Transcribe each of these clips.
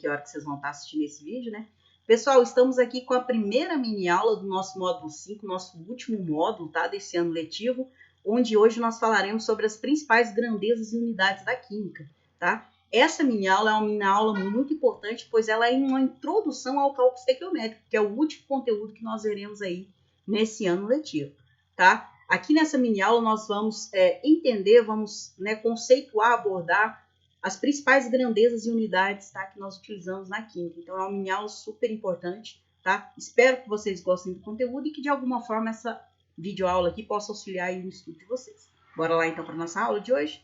que hora que vocês vão estar assistindo esse vídeo, né? Pessoal, estamos aqui com a primeira mini aula do nosso módulo 5, nosso último módulo, tá? Desse ano letivo, onde hoje nós falaremos sobre as principais grandezas e unidades da química, tá? Essa mini aula é uma mini aula muito importante, pois ela é uma introdução ao cálculo estequiométrico, que é o último conteúdo que nós veremos aí nesse ano letivo, tá? Aqui nessa mini aula nós vamos entender, vamos conceituar, abordar as principais grandezas e unidades, tá, que nós utilizamos na química. Então é uma mini aula super importante, tá? Espero que vocês gostem do conteúdo e que de alguma forma essa videoaula aqui possa auxiliar aí no estudo de vocês. Bora lá então para a nossa aula de hoje?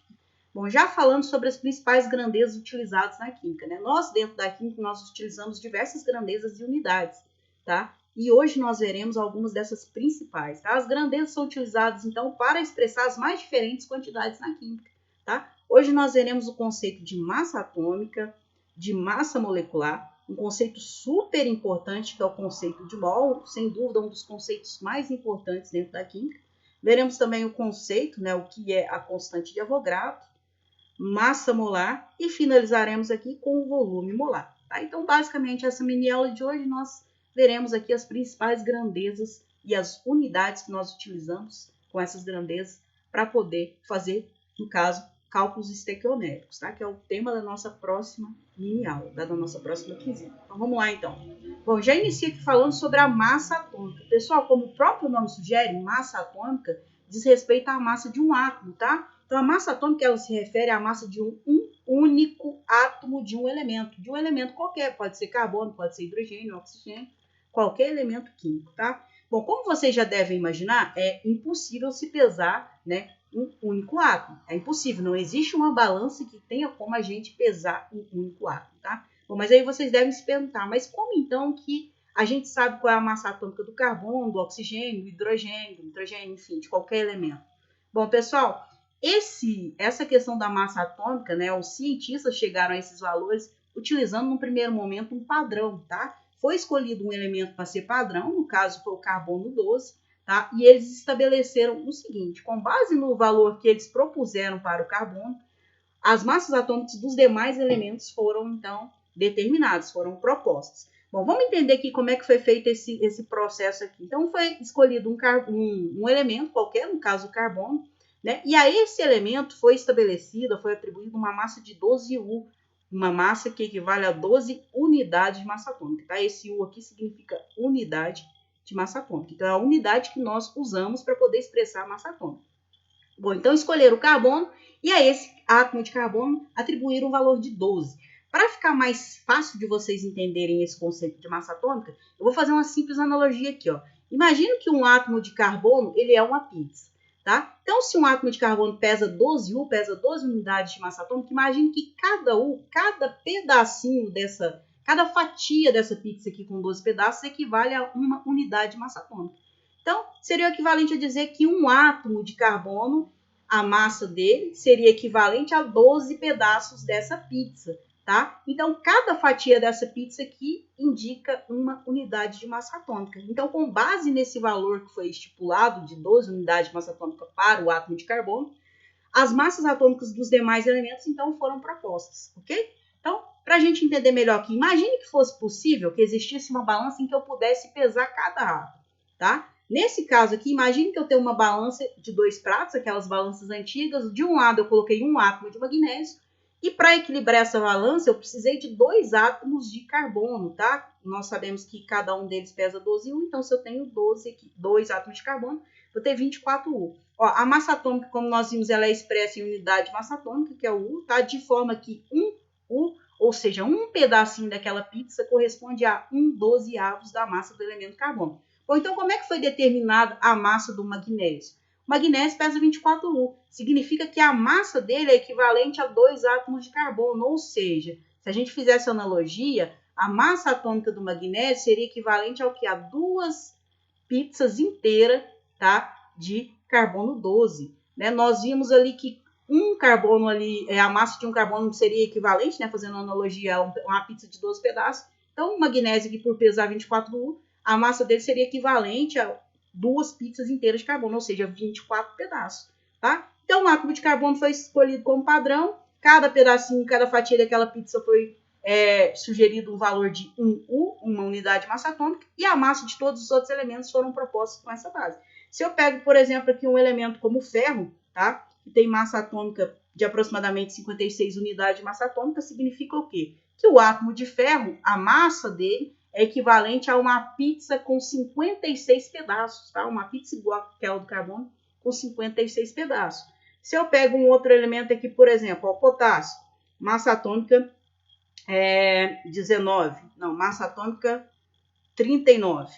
Bom, já falando sobre as principais grandezas utilizadas na química, né? Nós dentro da química nós utilizamos diversas grandezas e unidades, tá? E hoje nós veremos algumas dessas principais, tá? As grandezas são utilizadas, então, para expressar as mais diferentes quantidades na química, tá? Hoje nós veremos o conceito de massa atômica, de massa molecular, um conceito super importante que é o conceito de mol, sem dúvida um dos conceitos mais importantes dentro da química. Veremos também o conceito, né, o que é a constante de Avogadro, massa molar e finalizaremos aqui com o volume molar, tá? Então, basicamente, essa mini aula de hoje nós veremos aqui as principais grandezas e as unidades que nós utilizamos com essas grandezas para poder fazer, no caso, cálculos estequiométricos, tá? Que é o tema da nossa próxima mini aula, da nossa próxima quinzena. Então, vamos lá, então. Bom, já inicio aqui falando sobre a massa atômica. Pessoal, como o próprio nome sugere, massa atômica diz respeito à massa de um átomo, tá? Então, a massa atômica, ela se refere à massa de um único átomo de um elemento qualquer. Pode ser carbono, pode ser hidrogênio, oxigênio, qualquer elemento químico, tá? Bom, como vocês já devem imaginar, é impossível se pesar, né, um único átomo. É impossível, não existe uma balança que tenha como a gente pesar um único átomo, tá? Bom, mas aí vocês devem se perguntar, mas como então que a gente sabe qual é a massa atômica do carbono, do oxigênio, do hidrogênio, enfim, de qualquer elemento? Bom, pessoal, essa questão da massa atômica, né, os cientistas chegaram a esses valores utilizando no primeiro momento um padrão, tá? Foi escolhido um elemento para ser padrão, no caso foi o carbono 12, tá? E eles estabeleceram o seguinte, com base no valor que eles propuseram para o carbono, as massas atômicas dos demais elementos foram, então, determinadas, foram propostas. Bom, vamos entender aqui como é que foi feito esse processo aqui. Então, foi escolhido um elemento qualquer, no caso o carbono, né? E a esse elemento foi atribuída uma massa de 12 U, uma massa que equivale a 12 unidades de massa atômica, tá? Esse U aqui significa unidade de massa atômica. Então, é a unidade que nós usamos para poder expressar a massa atômica. Bom, então escolheram o carbono e a esse átomo de carbono atribuíram um valor de 12. Para ficar mais fácil de vocês entenderem esse conceito de massa atômica, eu vou fazer uma simples analogia aqui, ó. Imagina que um átomo de carbono, ele é uma pizza. Tá? Então, se um átomo de carbono pesa 12 U, pesa 12 unidades de massa atômica, imagine que cada U, cada pedacinho cada fatia dessa pizza aqui com 12 pedaços equivale a uma unidade de massa atômica. Então, seria o equivalente a dizer que um átomo de carbono, a massa dele seria equivalente a 12 pedaços dessa pizza. Tá? Então, cada fatia dessa pizza aqui indica uma unidade de massa atômica. Então, com base nesse valor que foi estipulado de 12 unidades de massa atômica para o átomo de carbono, as massas atômicas dos demais elementos, então, foram propostas, ok? Então, para a gente entender melhor aqui, imagine que fosse possível que existisse uma balança em que eu pudesse pesar cada átomo, tá? Nesse caso aqui, imagine que eu tenho uma balança de 2 pratos, aquelas balanças antigas. De um lado, eu coloquei um átomo de magnésio. E para equilibrar essa balança, eu precisei de 2 átomos de carbono, tá? Nós sabemos que cada um deles pesa 12 U, então se eu tenho 2 átomos de carbono, vou ter 24 U. Ó, a massa atômica, como nós vimos, ela é expressa em unidade de massa atômica, que é o U, tá? De forma que 1 U, ou seja, um pedacinho daquela pizza, corresponde a 1/12 da massa do elemento carbono. Bom, então como é que foi determinada a massa do magnésio? O magnésio pesa 24 U, significa que a massa dele é equivalente a 2 átomos de carbono, ou seja, se a gente fizesse a analogia, a massa atômica do magnésio seria equivalente ao que? A 2 pizzas inteiras, tá? De carbono 12. Né? Nós vimos ali que um carbono ali, a massa de um carbono seria equivalente, né? Fazendo uma analogia a uma pizza de 12 pedaços. Então, o magnésio aqui, por pesar 24 U, a massa dele seria equivalente a 2 pizzas inteiras de carbono, ou seja, 24 pedaços, tá? Então, o átomo de carbono foi escolhido como padrão, cada pedacinho, cada fatia daquela pizza foi sugerido um valor de 1U, uma unidade de massa atômica, e a massa de todos os outros elementos foram propostos com essa base. Se eu pego, por exemplo, aqui um elemento como o ferro, tá? Que tem massa atômica de aproximadamente 56 unidades de massa atômica, significa o quê? Que o átomo de ferro, a massa dele, é equivalente a uma pizza com 56 pedaços, tá? Uma pizza igual àquela do carbono, com 56 pedaços. Se eu pego um outro elemento aqui, por exemplo, o potássio, massa atômica 19, não, massa atômica 39,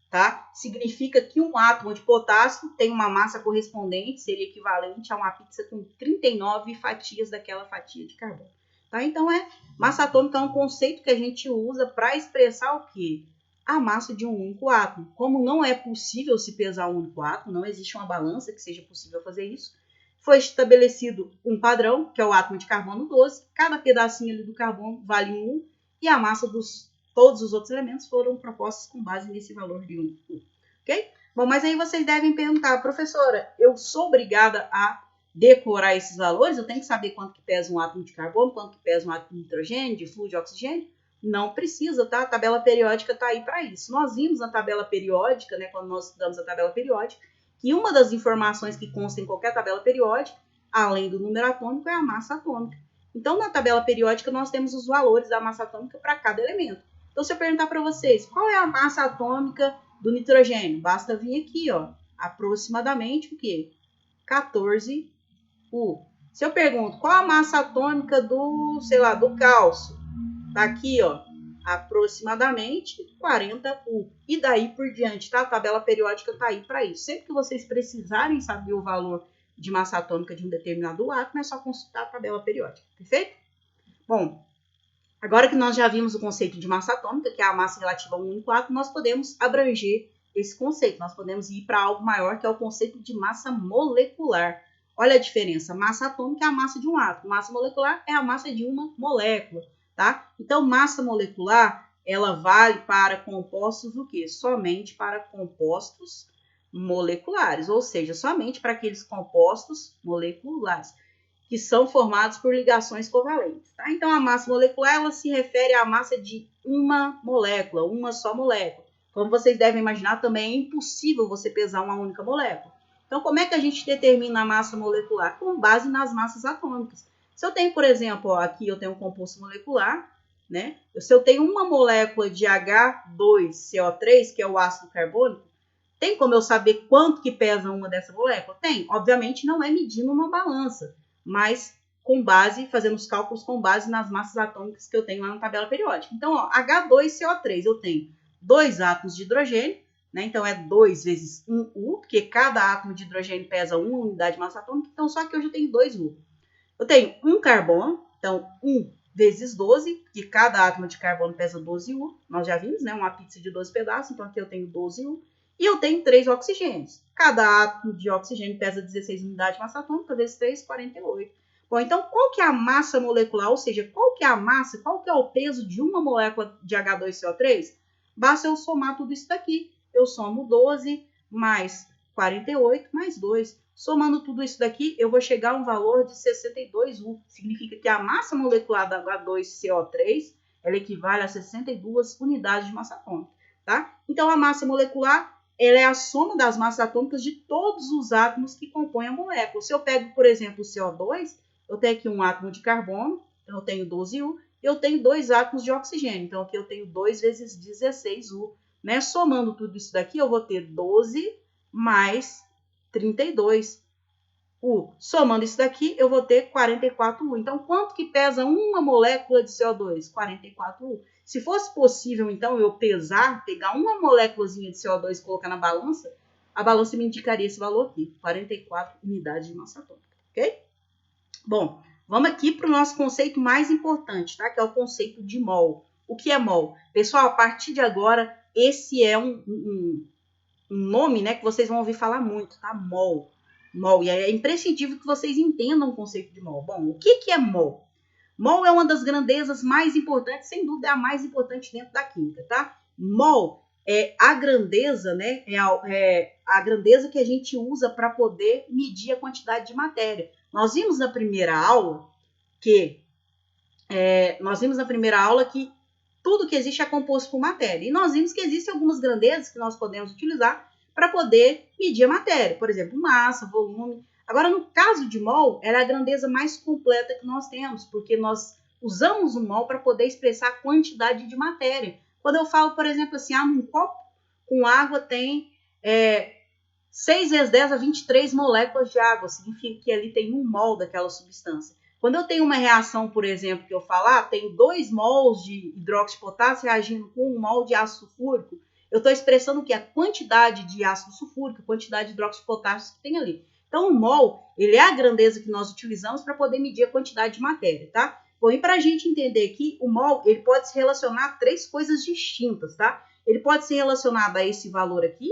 tá? Significa que um átomo de potássio tem uma massa correspondente, seria equivalente a uma pizza com 39 fatias daquela fatia de carbono. Tá? Então, massa atômica é um conceito que a gente usa para expressar o quê? A massa de um único átomo. Como não é possível se pesar um único átomo, não existe uma balança que seja possível fazer isso, foi estabelecido um padrão, que é o átomo de carbono 12. Cada pedacinho ali do carbono vale 1, e a massa dos todos os outros elementos foram propostos com base nesse valor de 1. Ok? Bom, mas aí vocês devem perguntar, professora, eu sou obrigada a decorar esses valores? Eu tenho que saber quanto que pesa um átomo de carbono, quanto que pesa um átomo de nitrogênio, de flúor, de oxigênio? Não precisa, tá? A tabela periódica está aí para isso. Nós vimos na tabela periódica, né, quando nós estudamos a tabela periódica, que uma das informações que consta em qualquer tabela periódica, além do número atômico, é a massa atômica. Então, na tabela periódica, nós temos os valores da massa atômica para cada elemento. Então, se eu perguntar para vocês, qual é a massa atômica do nitrogênio? Basta vir aqui, ó, aproximadamente o quê? 14U. Se eu pergunto, qual a massa atômica do, sei lá, do cálcio? Tá aqui, ó, aproximadamente 40U. E daí por diante, tá? A tabela periódica tá aí para isso. Sempre que vocês precisarem saber o valor de massa atômica de um determinado átomo, é só consultar a tabela periódica, perfeito? Bom, agora que nós já vimos o conceito de massa atômica, que é a massa relativa a um único átomo, nós podemos abranger esse conceito. Nós podemos ir para algo maior, que é o conceito de massa molecular. Olha a diferença. Massa atômica é a massa de um átomo. Massa molecular é a massa de uma molécula, tá? Então, massa molecular, ela vale para compostos o quê? Somente para compostos moleculares, ou seja, somente para aqueles compostos moleculares que são formados por ligações covalentes. Tá? Então, a massa molecular ela se refere à massa de uma molécula, uma só molécula. Como vocês devem imaginar, também é impossível você pesar uma única molécula. Então, como é que a gente determina a massa molecular? Com base nas massas atômicas. Se eu tenho, por exemplo, ó, aqui eu tenho um composto molecular, né? Se eu tenho uma molécula de H2CO3, que é o ácido carbônico, tem como eu saber quanto que pesa uma dessa molécula? Tem. Obviamente, não é medindo uma balança, mas com base, fazendo os cálculos com base nas massas atômicas que eu tenho lá na tabela periódica. Então, ó, H2CO3, eu tenho 2 átomos de hidrogênio, né? Então, é 2 vezes 1U, porque cada átomo de hidrogênio pesa 1 unidade de massa atômica, então só que eu já tenho 2U. Eu tenho um carbono, então 1 vezes 12, porque cada átomo de carbono pesa 12U, nós já vimos, né? Uma pizza de 12 pedaços, então aqui eu tenho 12U. E eu tenho 3 oxigênios. Cada átomo de oxigênio pesa 16 unidades de massa atômica, vezes 3, 48. Bom, então qual que é a massa molecular? Ou seja, qual que é a massa, qual que é o peso de uma molécula de H2CO3? Basta eu somar tudo isso daqui. Eu somo 12 mais 48 mais 2. Somando tudo isso daqui, eu vou chegar a um valor de 62U. Significa que a massa molecular da H2CO3 ela equivale a 62 unidades de massa atômica. Tá? Então, a massa molecular ela é a soma das massas atômicas de todos os átomos que compõem a molécula. Se eu pego, por exemplo, o CO2, eu tenho aqui um átomo de carbono, então eu tenho 12U, e eu tenho 2 átomos de oxigênio, então aqui eu tenho 2 vezes 16U. Né? Somando tudo isso daqui, eu vou ter 12 mais 32U. Somando isso daqui, eu vou ter 44U. Então, quanto que pesa uma molécula de CO2? 44U. Se fosse possível, então, eu pesar, pegar uma moléculazinha de CO2 e colocar na balança, a balança me indicaria esse valor aqui, 44 unidades de massa atômica, ok? Bom, vamos aqui para o nosso conceito mais importante, tá? Que é o conceito de mol. O que é mol? Pessoal, a partir de agora, esse é um nome, né, que vocês vão ouvir falar muito, tá? Mol. Mol. E é imprescindível que vocês entendam o conceito de mol. Bom, o que é mol? Mol é uma das grandezas mais importantes, sem dúvida é a mais importante dentro da química, tá? Mol é a grandeza, né? É a grandeza que a gente usa para poder medir a quantidade de matéria. Nós vimos na primeira aula que nós vimos na primeira aula que tudo que existe é composto por matéria. E nós vimos que existem algumas grandezas que nós podemos utilizar para poder medir a matéria. Por exemplo, massa, volume. Agora, no caso de mol, ela é a grandeza mais completa que nós temos, porque nós usamos o mol para poder expressar a quantidade de matéria. Quando eu falo, por exemplo, assim, num copo com água tem 6 vezes 10 a 23 moléculas de água, significa que ali tem 1 mol daquela substância. Quando eu tenho uma reação, por exemplo, que eu falar, tem 2 mols de hidróxido de potássio reagindo com 1 mol de ácido sulfúrico, eu estou expressando o que? A quantidade de ácido sulfúrico, a quantidade de hidróxido de potássio que tem ali. Então, o mol, ele é a grandeza que nós utilizamos para poder medir a quantidade de matéria, tá? Bom, e para a gente entender aqui, o mol, ele pode se relacionar a 3 coisas distintas, tá? Ele pode ser relacionado a esse valor aqui.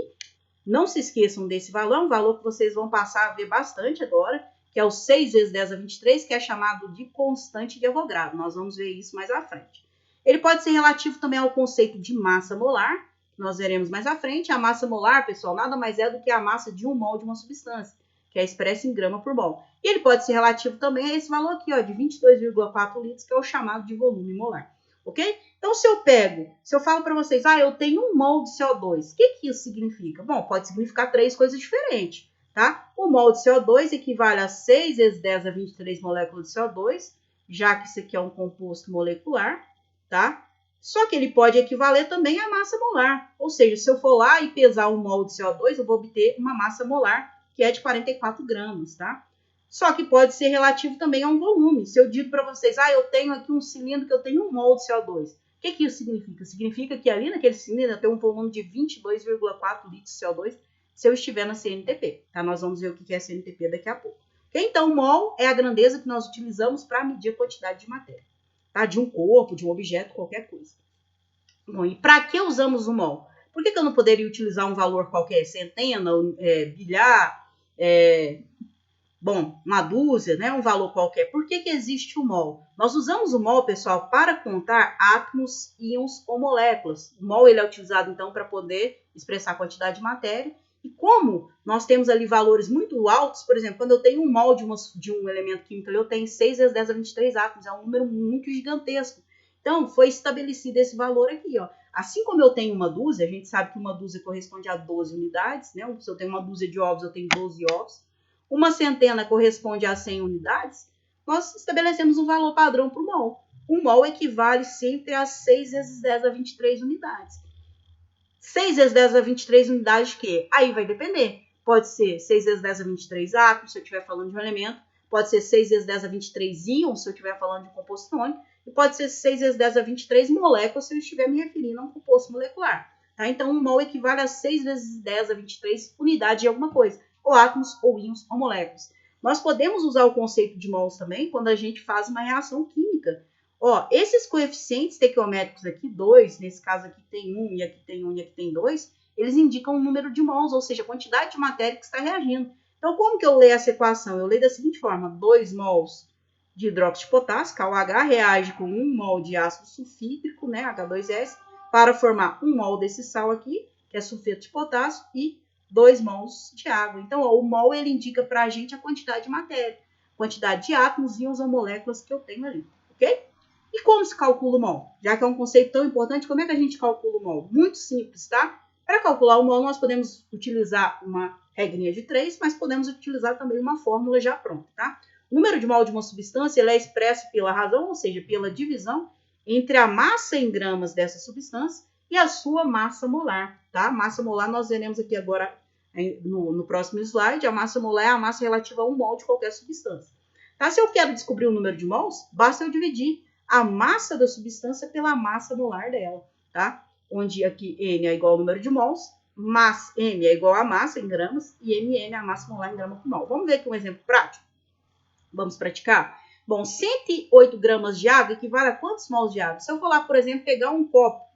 Não se esqueçam desse valor, é um valor que vocês vão passar a ver bastante agora, que é o 6 vezes 10 a 23, que é chamado de constante de Avogadro. Nós vamos ver isso mais à frente. Ele pode ser relativo também ao conceito de massa molar, que nós veremos mais à frente. A massa molar, pessoal, nada mais é do que a massa de 1 mol de uma substância, que é expressa em grama por mol. E ele pode ser relativo também a esse valor aqui, ó, de 22,4 litros, que é o chamado de volume molar. Ok? Então, se eu falo para vocês, eu tenho 1 mol de CO2, o que isso significa? Bom, pode significar 3 coisas diferentes, tá? O mol de CO2 equivale a 6 vezes 10 a 23 moléculas de CO2, já que isso aqui é um composto molecular, tá? Só que ele pode equivaler também à massa molar, ou seja, se eu for lá e pesar 1 mol de CO2, eu vou obter uma massa molar, que é de 44 gramas, tá? Só que pode ser relativo também a um volume. Se eu digo para vocês, eu tenho aqui um cilindro que eu tenho 1 mol de CO2. O que isso significa? Significa que ali naquele cilindro eu tenho um volume de 22,4 litros de CO2 se eu estiver na CNTP. Tá? Nós vamos ver o que é CNTP daqui a pouco. Então, o mol é a grandeza que nós utilizamos para medir a quantidade de matéria. Tá? De um corpo, de um objeto, qualquer coisa. Bom, e para que usamos o mol? Por que eu não poderia utilizar um valor qualquer? Centena, bilhar, uma dúzia, né, um valor qualquer. Por que existe o mol? Nós usamos o mol, pessoal, para contar átomos, íons ou moléculas. O mol ele é utilizado, então, para poder expressar a quantidade de matéria. E como nós temos ali valores muito altos, por exemplo, quando eu tenho um mol de um elemento químico, eu tenho 6 vezes 10 a 23 átomos. É um número muito gigantesco. Então, foi estabelecido esse valor aqui, ó. Assim como eu tenho uma dúzia, a gente sabe que uma dúzia corresponde a 12 unidades, né? Se eu tenho uma dúzia de ovos, eu tenho 12 ovos. Uma centena corresponde a 100 unidades, nós estabelecemos um valor padrão para o mol. Um mol equivale sempre a 6 vezes 10 a 23 unidades. 6 vezes 10 a 23 unidades de quê? Aí vai depender. Pode ser 6 vezes 10 a 23 átomos, se eu estiver falando de um elemento. Pode ser 6 vezes 10 a 23 íons, se eu estiver falando de um composto iônico. E pode ser 6 vezes 10 a 23 moléculas, se eu estiver me referindo a um composto molecular. Tá? Então, um mol equivale a 6 vezes 10 a 23 unidades de alguma coisa. Ou átomos, ou íons, ou moléculas. Nós podemos usar o conceito de mols também quando a gente faz uma reação química. Esses coeficientes estequiométricos aqui, 2, nesse caso aqui tem 1, e aqui tem 1, e aqui tem 2, eles indicam o número de mols, ou seja, a quantidade de matéria que está reagindo. Então, como que eu leio essa equação? Eu leio da seguinte forma, 2 mols de hidróxido de potássio, KOH, reage com 1 mol de ácido sulfídrico, né, H2S, para formar 1 mol desse sal aqui, que é sulfeto de potássio, e 2 mols de água. Então, o mol ele indica para a gente a quantidade de matéria, quantidade de átomos, íons ou moléculas que eu tenho ali, ok? E como se calcula o mol? Já que é um conceito tão importante, como é que a gente calcula o mol? Muito simples, tá? Para calcular o mol, nós podemos utilizar uma regrinha de 3, mas podemos utilizar também uma fórmula já pronta, tá? O número de mol de uma substância ele é expresso pela razão, ou seja, pela divisão entre a massa em gramas dessa substância e a sua massa molar, tá? Massa molar nós veremos aqui agora no próximo slide. A massa molar é a massa relativa a 1 mol de qualquer substância. Tá? Se eu quero descobrir o número de mols, basta eu dividir a massa da substância pela massa molar dela, tá? Onde aqui N é igual ao número de mols, M é igual a massa em gramas e MM é a massa molar em grama por mol. Vamos ver aqui um exemplo prático? Vamos praticar? Bom, 108 gramas de água equivale a quantos mols de água? Se eu for lá, por exemplo, pegar um copo,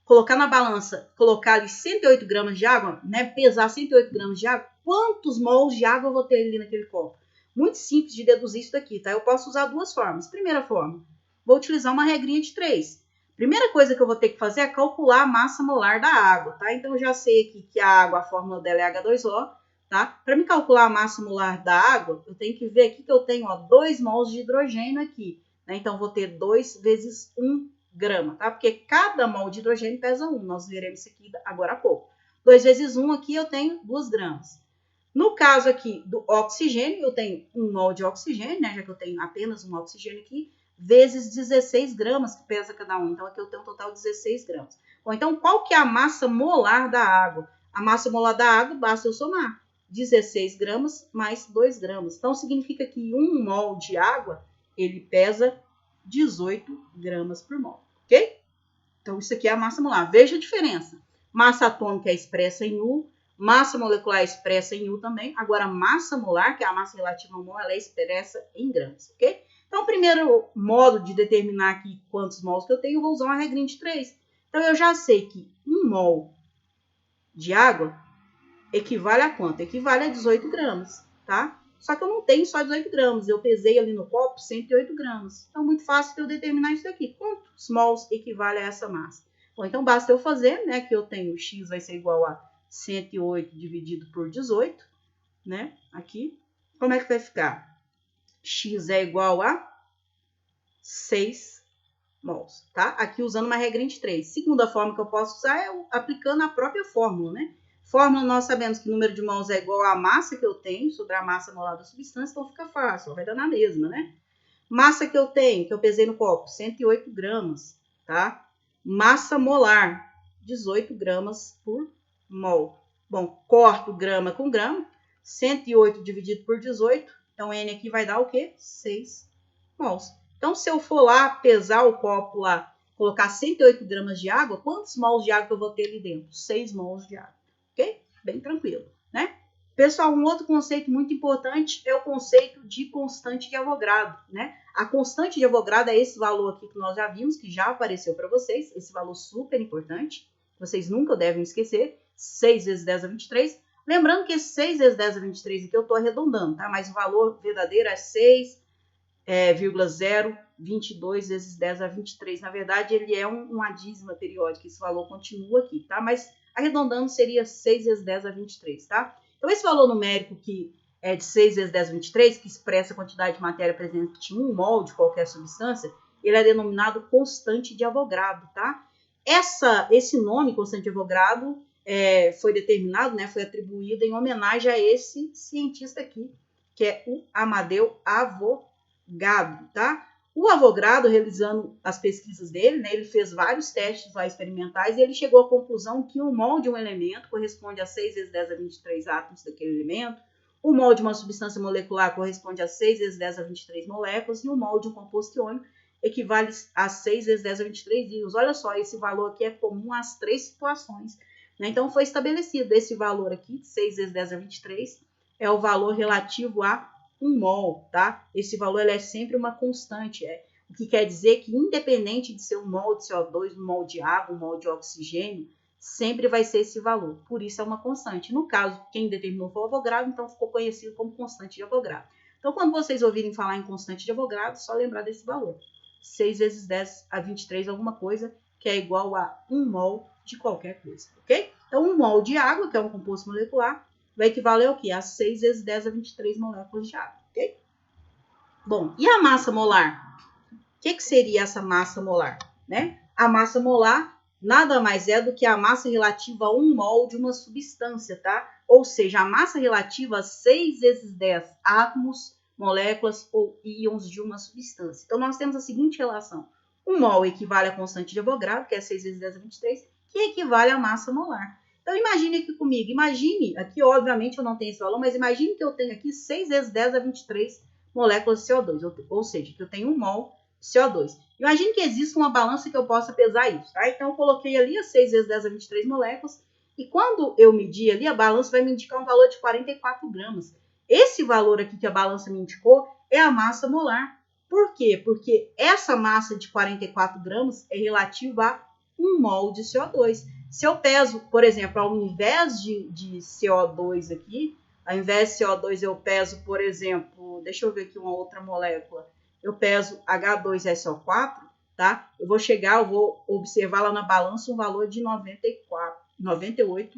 colocar na balança, colocar ali 108 gramas de água, né, pesar 108 gramas de água, quantos mols de água eu vou ter ali naquele copo? Muito simples de deduzir isso daqui, tá? Eu posso usar duas formas. Primeira forma, vou utilizar uma regrinha de 3. Primeira coisa que eu vou ter que fazer é calcular a massa molar da água, tá? Então, eu já sei aqui que a água, a fórmula dela é H2O, tá? Para me calcular a massa molar da água, eu tenho que ver aqui que eu tenho 2 mols de hidrogênio aqui, né? Então, vou ter 2 vezes 1 grama, tá? Porque cada mol de hidrogênio pesa 1. Nós veremos isso aqui agora há pouco. 2 vezes 1 aqui eu tenho 2 gramas. No caso aqui do oxigênio, eu tenho 1 mol de oxigênio, né? Já que eu tenho apenas um oxigênio aqui, vezes 16 gramas que pesa cada um. Então, aqui eu tenho um total de 16 gramas. Bom, então, qual que é a massa molar da água? A massa molar da água, basta eu somar 16 gramas mais 2 gramas. Então, significa que 1 mol de água, ele pesa 18 gramas por mol, ok? Então, isso aqui é a massa molar. Veja a diferença. Massa atômica é expressa em U, massa molecular é expressa em U também. Agora, a massa molar, que é a massa relativa ao mol, ela é expressa em gramas, ok? Então, o primeiro modo de determinar aqui quantos mols que eu tenho, eu vou usar uma regrinha de 3. Então, eu já sei que 1 mol de água equivale a quanto? Equivale a 18 gramas, tá? Só que eu não tenho só 18 gramas. Eu pesei ali no copo 108 gramas. Então, muito fácil de eu determinar isso aqui. Quantos mols equivale a essa massa? Bom, então, basta eu fazer, né? Que eu tenho x vai ser igual a 108 dividido por 18, né? Aqui. Como é que vai ficar? X é igual a 6 mols, tá? Aqui usando uma regrinha de 3. Segunda forma que eu posso usar é aplicando a própria fórmula, né? Fórmula, nós sabemos que o número de mols é igual à massa que eu tenho sobre a massa molar da substância, então fica fácil, vai dar na mesma, né? Massa que eu tenho, que eu pesei no copo, 108 gramas, tá? Massa molar, 18 gramas por mol. Bom, corto grama com grama, 108 dividido por 18, então N aqui vai dar o quê? 6 mols. Então, se eu for lá pesar o copo lá, colocar 108 gramas de água, quantos mols de água que eu vou ter ali dentro? 6 mols de água. Ok? Bem tranquilo, né? Pessoal, um outro conceito muito importante é o conceito de constante de Avogadro, né? A constante de Avogadro é esse valor aqui que nós já vimos, que já apareceu para vocês, esse valor super importante, vocês nunca devem esquecer, 6 vezes 10 a 23. Lembrando que esse 6 vezes 10 a 23 aqui eu estou arredondando, tá? Mas o valor verdadeiro é 6,022 vezes 10 a 23. Na verdade, ele é uma dízima periódica, esse valor continua aqui, tá? Mas arredondando seria 6 vezes 10 a 23, tá? Então, esse valor numérico que é de 6 vezes 10 a 23, que expressa a quantidade de matéria presente em 1 mol de qualquer substância, ele é denominado constante de Avogadro, tá? Esse nome, constante de Avogadro, foi determinado, né, foi atribuído em homenagem a esse cientista aqui, que é o Amadeu Avogadro, tá? O Avogadro, realizando as pesquisas dele, né, ele fez vários testes lá experimentais e ele chegou à conclusão que 1 mol de um elemento corresponde a 6 vezes 10 a 23 átomos daquele elemento, 1 mol de uma substância molecular corresponde a 6 vezes 10 a 23 moléculas e 1 mol de um composto iônico equivale a 6 vezes 10 a 23 íons. Olha só, esse valor aqui é comum às 3 situações, né? Então, foi estabelecido esse valor aqui, 6 vezes 10 a 23, é o valor relativo a 1 mol, tá? Esse valor ele é sempre uma constante, o que quer dizer que independente de ser 1 mol de CO2, 1 mol de água, 1 mol de oxigênio, sempre vai ser esse valor, por isso é uma constante. No caso, quem determinou foi o Avogadro, então ficou conhecido como constante de Avogadro. Então, quando vocês ouvirem falar em constante de Avogadro, só lembrar desse valor, 6 vezes 10 a 23 alguma coisa, que é igual a 1 mol de qualquer coisa, ok? Então, 1 mol de água, que é um composto molecular, vai equivaler ao quê? A 6 vezes 10 a 23 moléculas de água, ok? Bom, e a massa molar? O que seria essa massa molar, né? A massa molar nada mais é do que a massa relativa a 1 mol de uma substância, tá? Ou seja, a massa relativa a 6 vezes 10 átomos, moléculas ou íons de uma substância. Então, nós temos a seguinte relação. 1 mol equivale à constante de Avogadro, que é 6 vezes 10 a 23, que equivale à massa molar. Então, imagine aqui comigo. Imagine, aqui obviamente eu não tenho esse valor, mas imagine que eu tenho aqui 6 vezes 10 a 23 moléculas de CO2, ou seja, que eu tenho 1 mol de CO2. Imagine que exista uma balança que eu possa pesar isso, tá? Então, eu coloquei ali as 6 vezes 10 a 23 moléculas, e quando eu medir ali, a balança vai me indicar um valor de 44 gramas. Esse valor aqui que a balança me indicou é a massa molar. Por quê? Porque essa massa de 44 gramas é relativa a 1 mol de CO2. Se eu peso, por exemplo, ao invés de CO2 aqui, ao invés de CO2 eu peso, por exemplo, deixa eu ver aqui uma outra molécula, eu peso H2SO4, tá? Eu vou observar lá na balança um valor de 98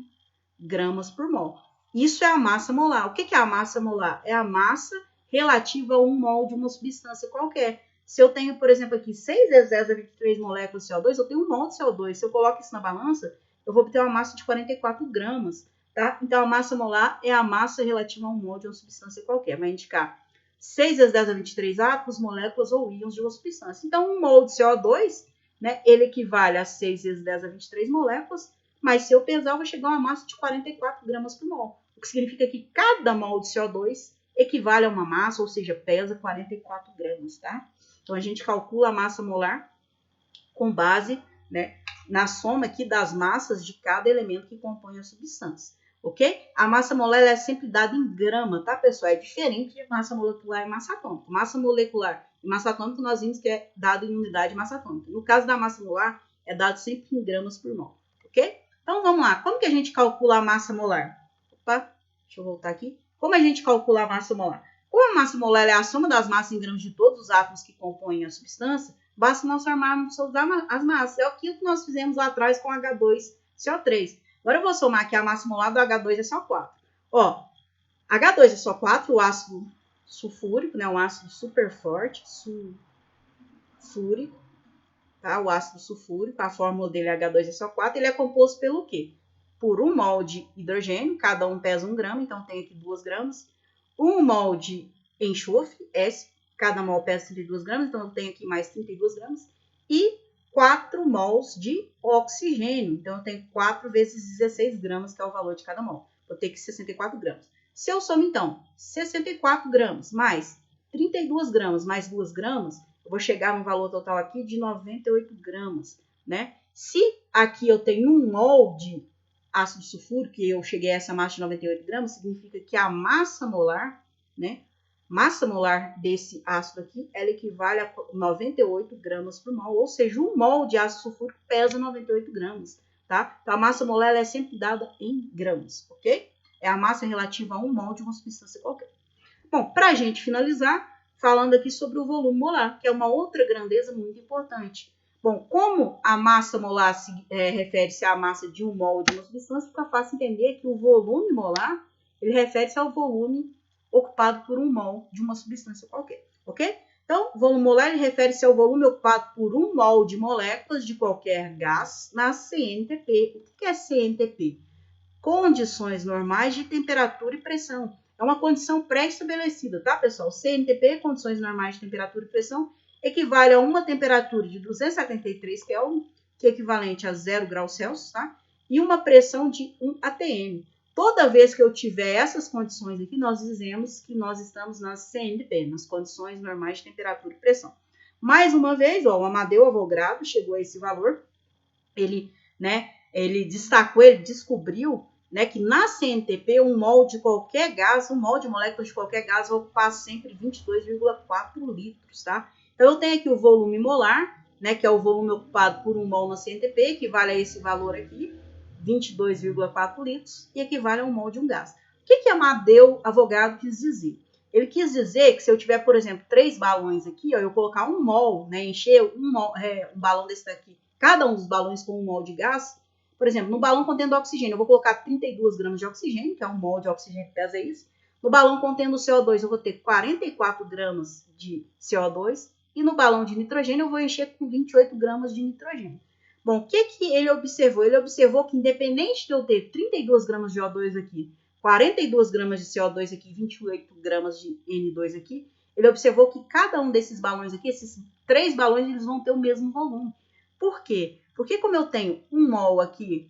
gramas por mol. Isso é a massa molar. O que é a massa molar? É a massa relativa a 1 mol de uma substância qualquer. Se eu tenho, por exemplo, aqui 6 vezes 10 a 23 moléculas de CO2, eu tenho 1 mol de CO2. Se eu coloco isso na balança, eu vou obter uma massa de 44 gramas, tá? Então, a massa molar é a massa relativa a um mol de uma substância qualquer. Vai indicar 6 vezes 10 a 23 átomos, moléculas ou íons de uma substância. Então, 1 mol de CO2, né, ele equivale a 6 vezes 10 a 23 moléculas, mas se eu pesar, eu vou chegar a uma massa de 44 gramas por mol. O que significa que cada mol de CO2 equivale a uma massa, ou seja, pesa 44 gramas, tá? Então, a gente calcula a massa molar com base, né, na soma aqui das massas de cada elemento que compõe a substância, ok? A massa molar é sempre dada em grama, tá, pessoal? É diferente de massa molecular e massa atômica. Massa molecular e massa atômica nós vimos que é dado em unidade de massa atômica. No caso da massa molar, é dado sempre em gramas por mol, ok? Então, vamos lá. Como que a gente calcula a massa molar? Opa, deixa eu voltar aqui. Como a gente calcula a massa molar? Como a massa molar é a soma das massas em gramas de todos os átomos que compõem a substância, basta nós formarmos as massas. É aquilo que nós fizemos lá atrás com H2CO3. Agora eu vou somar aqui a massa molar do H2SO4. Ó, H2SO4, o ácido sulfúrico, né, um ácido super forte, sulfúrico, tá? O ácido sulfúrico, a fórmula dele é H2SO4, ele é composto pelo quê? Por 1 mol de hidrogênio, cada um pesa 1 grama, então tem aqui 2 gramas. 1 mol de enxofre, S, cada mol pesa 32 gramas, então eu tenho aqui mais 32 gramas. E 4 mols de oxigênio, então eu tenho 4 vezes 16 gramas, que é o valor de cada mol. Vou ter que 64 gramas. Se eu somo, então, 64 gramas mais 32 gramas mais 2 gramas, eu vou chegar no valor total aqui de 98 gramas, né? Se aqui eu tenho 1 mol de ácido sulfúrico, que eu cheguei a essa massa de 98 gramas, significa que a massa molar, né? Massa molar desse ácido aqui, ela equivale a 98 gramas por mol, ou seja, 1 mol de ácido sulfúrico pesa 98 gramas, tá? Então, a massa molar ela é sempre dada em gramas, ok? É a massa relativa a 1 mol de uma substância qualquer. Bom, para a gente finalizar, falando aqui sobre o volume molar, que é uma outra grandeza muito importante. Bom, como a massa molar refere-se à massa de 1 mol de uma substância, fica fácil entender que o volume molar ele refere-se ao volume ocupado por 1 mol de uma substância qualquer, ok? Então, o volume molar ele refere-se ao volume ocupado por 1 mol de moléculas de qualquer gás na CNTP. O que é CNTP? Condições normais de temperatura e pressão. É uma condição pré-estabelecida, tá, pessoal? CNTP, condições normais de temperatura e pressão, equivale a uma temperatura de 273 Kelvin, que é equivalente a 0 graus Celsius, tá? E uma pressão de 1 atm. Toda vez que eu tiver essas condições aqui, nós dizemos que nós estamos nas CNTP, nas condições normais de temperatura e pressão. Mais uma vez, ó, o Amadeu Avogadro chegou a esse valor, ele destacou, ele descobriu, né, que na CNTP, um mol de qualquer gás, um mol de moléculas de qualquer gás vai ocupar sempre 22,4 litros, tá? Então, eu tenho aqui o volume molar, né, que é o volume ocupado por 1 mol na CNTP, que equivale a esse valor aqui, 22,4 litros, e equivale a 1 mol de um gás. O que Amadeu Avogadro quis dizer? Ele quis dizer que se eu tiver, por exemplo, 3 balões aqui, ó, eu colocar 1 mol, né, encher um balão desse daqui, cada um dos balões com 1 mol de gás, por exemplo, no balão contendo oxigênio, eu vou colocar 32 gramas de oxigênio, que é 1 mol de oxigênio que pesa isso. No balão contendo CO2, eu vou ter 44 gramas de CO2. E no balão de nitrogênio, eu vou encher com 28 gramas de nitrogênio. Bom, o que ele observou? Ele observou que, independente de eu ter 32 gramas de O2 aqui, 42 gramas de CO2 aqui, 28 gramas de N2 aqui, ele observou que cada um desses balões aqui, esses 3 balões, eles vão ter o mesmo volume. Por quê? Porque como eu tenho 1 mol aqui,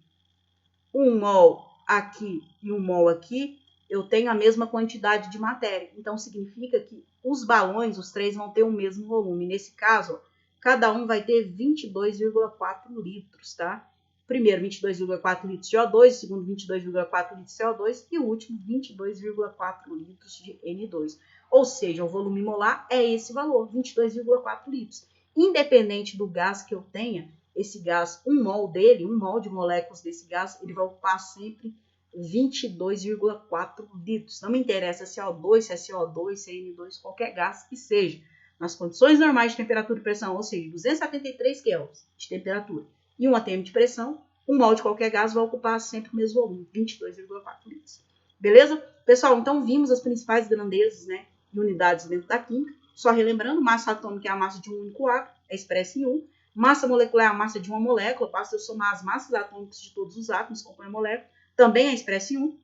1 mol aqui e 1 mol aqui, eu tenho a mesma quantidade de matéria. Então, significa que os balões, os 3, vão ter o mesmo volume. Nesse caso, ó, cada um vai ter 22,4 litros, tá? Primeiro, 22,4 litros de O2, segundo, 22,4 litros de CO2 e o último, 22,4 litros de N2. Ou seja, o volume molar é esse valor, 22,4 litros. Independente do gás que eu tenha, esse gás, 1 mol dele, 1 mol de moléculas desse gás, ele vai ocupar sempre 22,4 litros. Não me interessa se é O2, se é CO2, se é N2, qualquer gás que seja. Nas condições normais de temperatura e pressão, ou seja, 273 Kelvin de temperatura e 1 atm de pressão, 1 mol de qualquer gás vai ocupar sempre o mesmo volume, 22,4 litros. Beleza? Pessoal, então vimos as principais grandezas, né, e unidades dentro da química. Só relembrando, massa atômica é a massa de um único átomo, é expressa em 1. Massa molecular é a massa de uma molécula, basta eu somar as massas atômicas de todos os átomos que compõem a molécula, também é expressa em 1.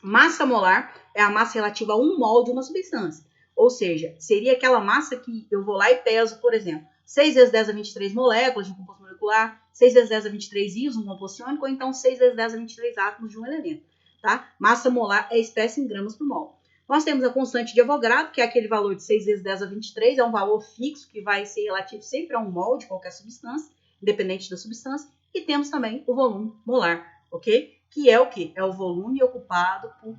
Massa molar é a massa relativa a 1 mol de uma substância. Ou seja, seria aquela massa que eu vou lá e peso, por exemplo, 6 vezes 10 a 23 moléculas de um composto molecular, 6 vezes 10 a 23 íons, um composto iônico, ou então 6 vezes 10 a 23 átomos de um elemento. Tá? Massa molar é expressa em gramas por mol. Nós temos a constante de Avogadro, que é aquele valor de 6 vezes 10 a 23, é um valor fixo que vai ser relativo sempre a 1 mol de qualquer substância, independente da substância. E temos também o volume molar, ok? Que é o quê? É o volume ocupado por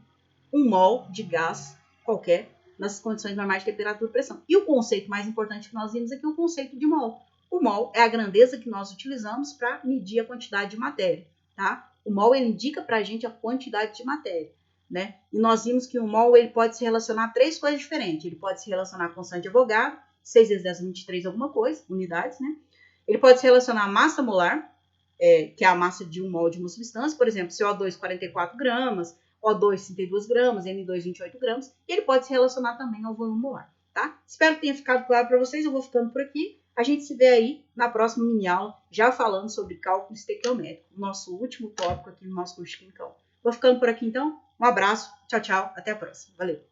1 mol de gás qualquer nas condições normais de temperatura e pressão. E o conceito mais importante que nós vimos aqui é o conceito de mol. O mol é a grandeza que nós utilizamos para medir a quantidade de matéria, tá? O mol ele indica para a gente a quantidade de matéria, né? E nós vimos que o mol ele pode se relacionar a 3 coisas diferentes. Ele pode se relacionar a constante de Avogadro, 6 vezes 10 a 23 alguma coisa, unidades, né? Ele pode se relacionar a massa molar, que é a massa de 1 mol de uma substância, por exemplo, CO2 44 gramas, O2 32 gramas, N2 28 gramas, e ele pode se relacionar também ao volume molar, tá? Espero que tenha ficado claro para vocês, eu vou ficando por aqui, a gente se vê aí na próxima mini aula, já falando sobre cálculo estequiométrico, nosso último tópico aqui no nosso curso de Química 1. Vou ficando por aqui então, um abraço, tchau, tchau, até a próxima, valeu!